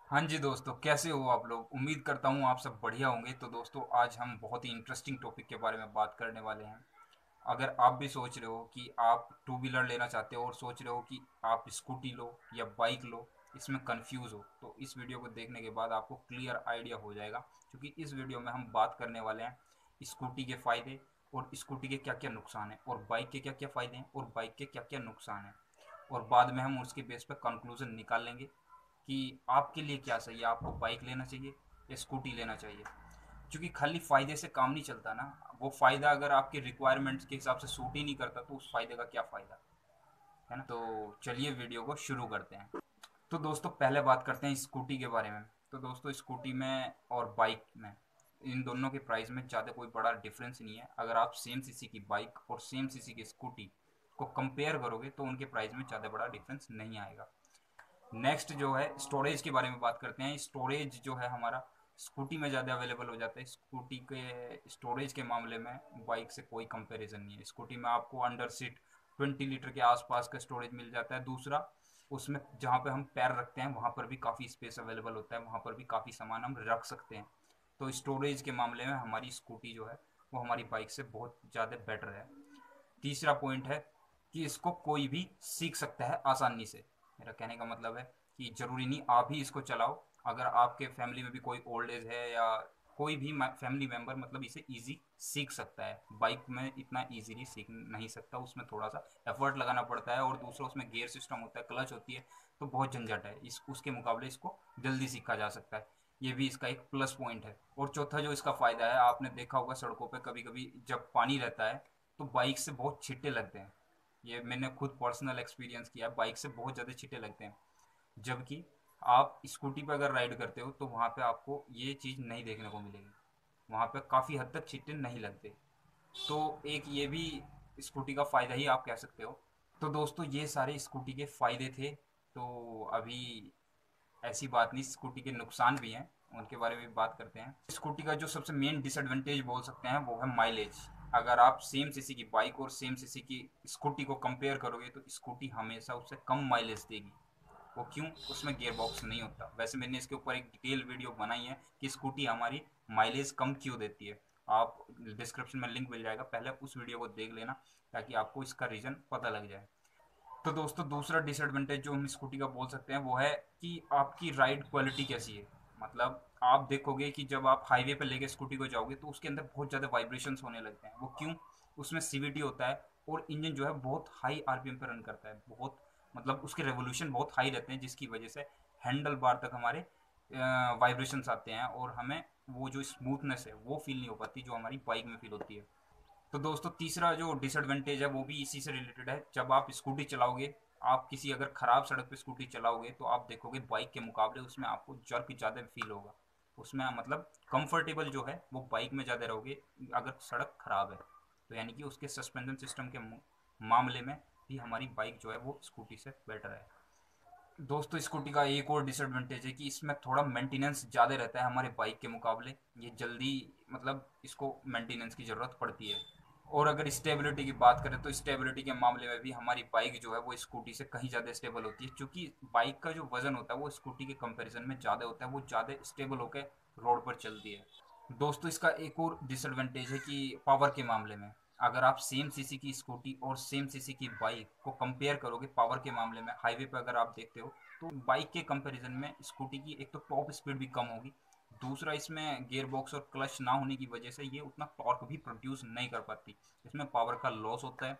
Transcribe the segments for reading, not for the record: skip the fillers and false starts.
हाँ जी दोस्तों, कैसे हो आप लोग। उम्मीद करता हूँ आप सब बढ़िया होंगे। तो दोस्तों, आज हम बहुत ही इंटरेस्टिंग टॉपिक के बारे में बात करने वाले हैं। अगर आप भी सोच रहे हो कि आप टू व्हीलर लेना चाहते हो और सोच रहे हो कि आप स्कूटी लो या बाइक लो, इसमें कंफ्यूज हो, तो इस वीडियो को देखने के बाद आपको क्लियर आइडिया हो जाएगा। क्योंकि इस वीडियो में हम बात करने वाले हैं स्कूटी के फ़ायदे और स्कूटी के क्या क्या नुकसान हैं, और बाइक के क्या क्या फ़ायदे हैं और बाइक के क्या क्या नुकसान हैं। और बाद में हम उसके बेस पर कंक्लूजन निकाल लेंगे कि आपके लिए क्या सही है, आपको बाइक लेना चाहिए या स्कूटी लेना चाहिए। क्योंकि खाली फ़ायदे से काम नहीं चलता ना। वो फ़ायदा अगर आपके रिक्वायरमेंट्स के हिसाब से सूट ही नहीं करता तो उस फ़ायदे का क्या फ़ायदा, है ना। तो चलिए वीडियो को शुरू करते हैं। तो दोस्तों, पहले बात करते हैं स्कूटी के बारे में। तो दोस्तों, स्कूटी में और बाइक में, इन दोनों के प्राइस में ज़्यादा कोई बड़ा डिफरेंस नहीं है। अगर आप सेम सीसी की बाइक और सेम सीसी की स्कूटी को कंपेयर करोगे तो उनके प्राइस में ज़्यादा बड़ा डिफरेंस नहीं आएगा। नेक्स्ट जो है स्टोरेज के बारे में बात करते हैं। स्टोरेज जो है हमारा स्कूटी में ज़्यादा अवेलेबल हो जाता है। स्कूटी के स्टोरेज के मामले में बाइक से कोई कंपैरिजन नहीं है। स्कूटी में आपको अंडर सीट 20 लीटर के आसपास का स्टोरेज मिल जाता है। दूसरा, उसमें जहाँ पे हम पैर रखते हैं वहाँ पर भी काफ़ी स्पेस अवेलेबल होता है, वहाँ पर भी काफ़ी सामान हम रख सकते हैं। तो स्टोरेज के मामले में हमारी स्कूटी जो है वो हमारी बाइक से बहुत ज़्यादा बेटर है। तीसरा पॉइंट है कि इसको कोई भी सीख सकता है आसानी से। मेरा कहने का मतलब है कि ज़रूरी नहीं आप ही इसको चलाओ। अगर आपके फैमिली में भी कोई ओल्ड एज है या कोई भी फैमिली मेम्बर, मतलब इसे इजी सीख सकता है। बाइक में इतना इजीली सीख नहीं सकता, उसमें थोड़ा सा एफर्ट लगाना पड़ता है। और दूसरा, उसमें गियर सिस्टम होता है, क्लच होती है, तो बहुत झंझट है। इस उसके मुकाबले इसको जल्दी सीखा जा सकता है। ये भी इसका एक प्लस पॉइंट है। और चौथा जो इसका फ़ायदा है, आपने देखा होगा सड़कों पे कभी कभी जब पानी रहता है तो बाइक से बहुत छिट्टे लगते हैं। ये मैंने खुद पर्सनल एक्सपीरियंस किया, बाइक से बहुत ज़्यादा छिट्टे लगते हैं। जबकि आप स्कूटी पर अगर राइड करते हो तो वहाँ पे आपको ये चीज़ नहीं देखने को मिलेगी। वहाँ पे काफ़ी हद तक छिट्टे नहीं लगते। तो एक ये भी स्कूटी का फ़ायदा ही आप कह सकते हो। तो दोस्तों, ये सारे स्कूटी के फ़ायदे थे। तो अभी ऐसी बात नहीं, स्कूटी के नुकसान भी हैं, उनके बारे में भी बात करते हैं। स्कूटी का जो सबसे मेन डिसएडवांटेज बोल सकते हैं वो है माइलेज। अगर आप सेम सीसी की बाइक और सेम सीसी की स्कूटी को कंपेयर करोगे तो स्कूटी हमेशा उससे कम माइलेज देगी। वो क्यों? उसमें गियर बॉक्स नहीं होता। वैसे मैंने इसके ऊपर एक डिटेल वीडियो बनाई है कि स्कूटी हमारी माइलेज कम क्यों देती है। आप डिस्क्रिप्शन में लिंक मिल जाएगा, पहले उस वीडियो को देख लेना ताकि आपको इसका रीज़न पता लग जाए। तो दोस्तों, दूसरा डिसएडवांटेज जो हम स्कूटी का बोल सकते हैं वो है कि आपकी राइड क्वालिटी कैसी है। मतलब आप देखोगे कि जब आप हाईवे पे लेके स्कूटी को जाओगे तो उसके अंदर बहुत ज़्यादा वाइब्रेशंस होने लगते हैं। वो क्यों? उसमें सीवीटी होता है और इंजन जो है बहुत हाई आरपीएम पे रन करता है। बहुत, मतलब उसके रेवोल्यूशन बहुत हाई रहते हैं, जिसकी वजह से हैंडल बार तक हमारे वाइब्रेशंस आते हैं और हमें वो जो स्मूथनेस है वो फील नहीं हो पाती जो हमारी बाइक में फील होती है। तो दोस्तों, तीसरा जो डिसएडवांटेज है वो भी इसी से रिलेटेड है। जब आप स्कूटी चलाओगे, आप किसी अगर ख़राब सड़क पे स्कूटी चलाओगे तो आप देखोगे बाइक के मुकाबले उसमें आपको जर्क ज़्यादा फील होगा। उसमें मतलब कंफर्टेबल जो है वो बाइक में ज़्यादा रहोगे अगर सड़क ख़राब है। तो यानी कि उसके सस्पेंशन सिस्टम के मामले में भी हमारी बाइक जो है वो स्कूटी से बेटर है। दोस्तों, स्कूटी का एक और डिसएडवांटेज है कि इसमें थोड़ा मेंटेनेंस ज़्यादा रहता है हमारे बाइक के मुकाबले। ये जल्दी, मतलब इसको मेंटेनेंस की ज़रूरत पड़ती है। और अगर स्टेबिलिटी की बात करें तो स्टेबिलिटी के मामले में भी हमारी बाइक जो है वो स्कूटी से कहीं ज़्यादा स्टेबल होती है। क्योंकि बाइक का जो वज़न होता है वो स्कूटी के कंपैरिजन में ज़्यादा होता है, वो ज़्यादा स्टेबल होकर रोड पर चलती है। दोस्तों, इसका एक और डिसएडवांटेज है कि पावर के मामले में, अगर आप सेम सीसी की स्कूटी और सेम सीसी की बाइक को कंपेयर करोगे पावर के मामले में, हाईवे पर अगर आप देखते हो तो बाइक के कंपैरिजन में स्कूटी की एक तो टॉप स्पीड भी कम होगी। दूसरा, इसमें गियर बॉक्स और क्लच ना होने की वजह से ये उतना टॉर्क भी प्रोड्यूस नहीं कर पाती, इसमें पावर का लॉस होता है।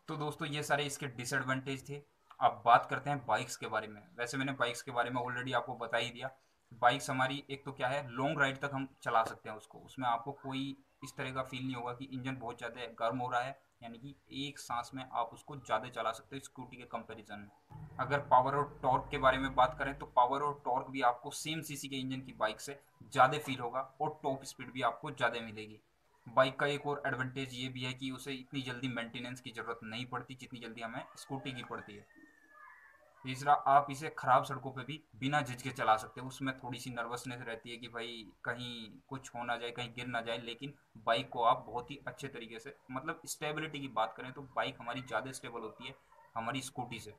तो दोस्तों, ये सारे इसके डिसएडवांटेज थे। अब बात करते हैं बाइक्स के बारे में। वैसे मैंने बाइक्स के बारे में ऑलरेडी आपको बता ही दिया। बाइक्स हमारी एक तो क्या है, लॉन्ग राइड तक हम चला सकते हैं उसको। उसमें आपको कोई इस तरह का फील नहीं होगा कि इंजन बहुत ज़्यादा गर्म हो रहा है। यानी कि एक सांस में आप उसको ज़्यादा चला सकते हो स्कूटी के कंपैरिजन में। अगर पावर और टॉर्क के बारे में बात करें तो पावर और टॉर्क भी आपको सेम सीसी के इंजन की बाइक से ज़्यादा फील होगा और टॉप स्पीड भी आपको ज़्यादा मिलेगी। बाइक का एक और एडवांटेज ये भी है कि उसे इतनी जल्दी मेंटेनेंस की ज़रूरत नहीं पड़ती जितनी जल्दी हमें स्कूटी की पड़ती है। तीसरा, आप इसे ख़राब सड़कों पे भी बिना झिझके चला सकते हो। उसमें थोड़ी सी नर्वसनेस रहती है कि भाई कहीं कुछ हो ना जाए, कहीं गिर ना जाए, लेकिन बाइक को आप बहुत ही अच्छे तरीके से, मतलब स्टेबिलिटी की बात करें तो बाइक हमारी ज़्यादा स्टेबल होती है हमारी स्कूटी से।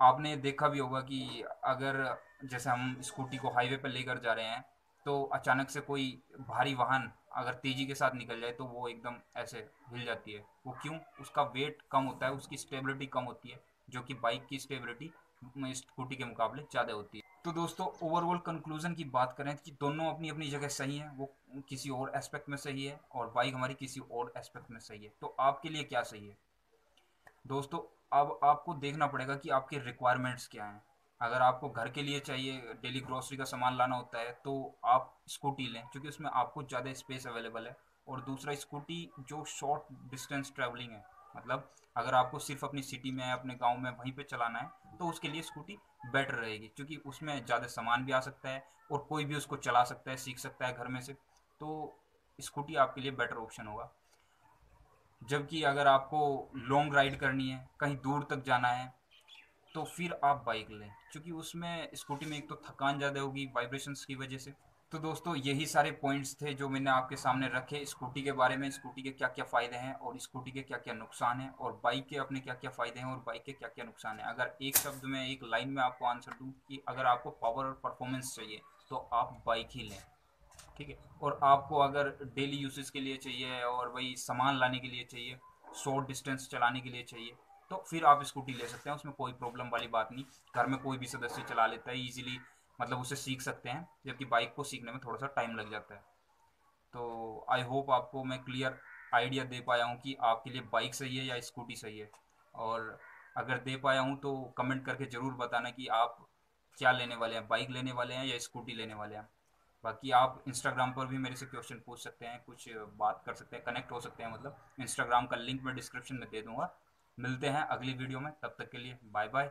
आपने देखा भी होगा कि अगर जैसे हम स्कूटी को हाईवे पर लेकर जा रहे हैं, तो अचानक से कोई भारी वाहन अगर तेजी के साथ निकल जाए तो वो एकदम ऐसे हिल जाती है। वो क्यों? उसका वेट कम होता है, उसकी स्टेबिलिटी कम होती है, जो कि बाइक की स्टेबिलिटी स्कूटी के मुकाबले ज़्यादा होती है। तो दोस्तों, ओवरऑल कंक्लूजन की बात करें कि दोनों अपनी अपनी जगह सही हैं। वो किसी और एस्पेक्ट में सही है और बाइक हमारी किसी और एस्पेक्ट में सही है। तो आपके लिए क्या सही है दोस्तों? अब आपको देखना पड़ेगा कि आपके रिक्वायरमेंट्स क्या हैं। अगर आपको घर के लिए चाहिए, डेली ग्रोसरी का सामान लाना होता है, तो आप स्कूटी लें क्योंकि उसमें आपको ज़्यादा स्पेस अवेलेबल है। और दूसरा, स्कूटी जो शॉर्ट डिस्टेंस ट्रैवलिंग है, मतलब अगर आपको सिर्फ अपनी सिटी में, अपने गांव में वहीं पे चलाना है, तो उसके लिए स्कूटी बेटर रहेगी क्योंकि उसमें ज़्यादा सामान भी आ सकता है और कोई भी उसको चला सकता है, सीख सकता है घर में से। तो स्कूटी आपके लिए बेटर ऑप्शन होगा। जबकि अगर आपको लॉन्ग राइड करनी है, कहीं दूर तक जाना है, तो फिर आप बाइक लें क्योंकि उसमें, स्कूटी में एक तो थकान ज़्यादा होगी वाइब्रेशंस की वजह से। तो दोस्तों, यही सारे पॉइंट्स थे जो मैंने आपके सामने रखे स्कूटी के बारे में। स्कूटी के क्या क्या फ़ायदे हैं और स्कूटी के क्या क्या नुकसान हैं, और बाइक के अपने क्या क्या फ़ायदे हैं और बाइक के क्या क्या नुकसान हैं। अगर एक शब्द में, एक लाइन में आपको आंसर दूँ कि अगर आपको पावर और परफॉर्मेंस चाहिए तो आप बाइक ही लें, ठीक है। और आपको अगर डेली यूसेज के लिए चाहिए और वही सामान लाने के लिए चाहिए, शॉर्ट डिस्टेंस चलाने के लिए चाहिए, तो फिर आप स्कूटी ले सकते हैं। उसमें कोई प्रॉब्लम वाली बात नहीं। घर में कोई भी सदस्य चला लेता है इजीली, मतलब उसे सीख सकते हैं, जबकि बाइक को सीखने में थोड़ा सा टाइम लग जाता है। तो आई होप आपको मैं क्लियर आइडिया दे पाया हूँ कि आपके लिए बाइक सही है या स्कूटी सही है। और अगर दे पाया हूँ तो कमेंट करके ज़रूर बताना कि आप क्या लेने वाले हैं, बाइक लेने वाले हैं या स्कूटी लेने वाले हैं। बाकी आप इंस्टाग्राम पर भी मेरे से क्वेश्चन पूछ सकते हैं, कुछ बात कर सकते हैं, कनेक्ट हो सकते हैं। मतलब इंस्टाग्राम का लिंक मैं डिस्क्रिप्शन में दे दूंगा। मिलते हैं अगली वीडियो में, तब तक के लिए बाय बाय।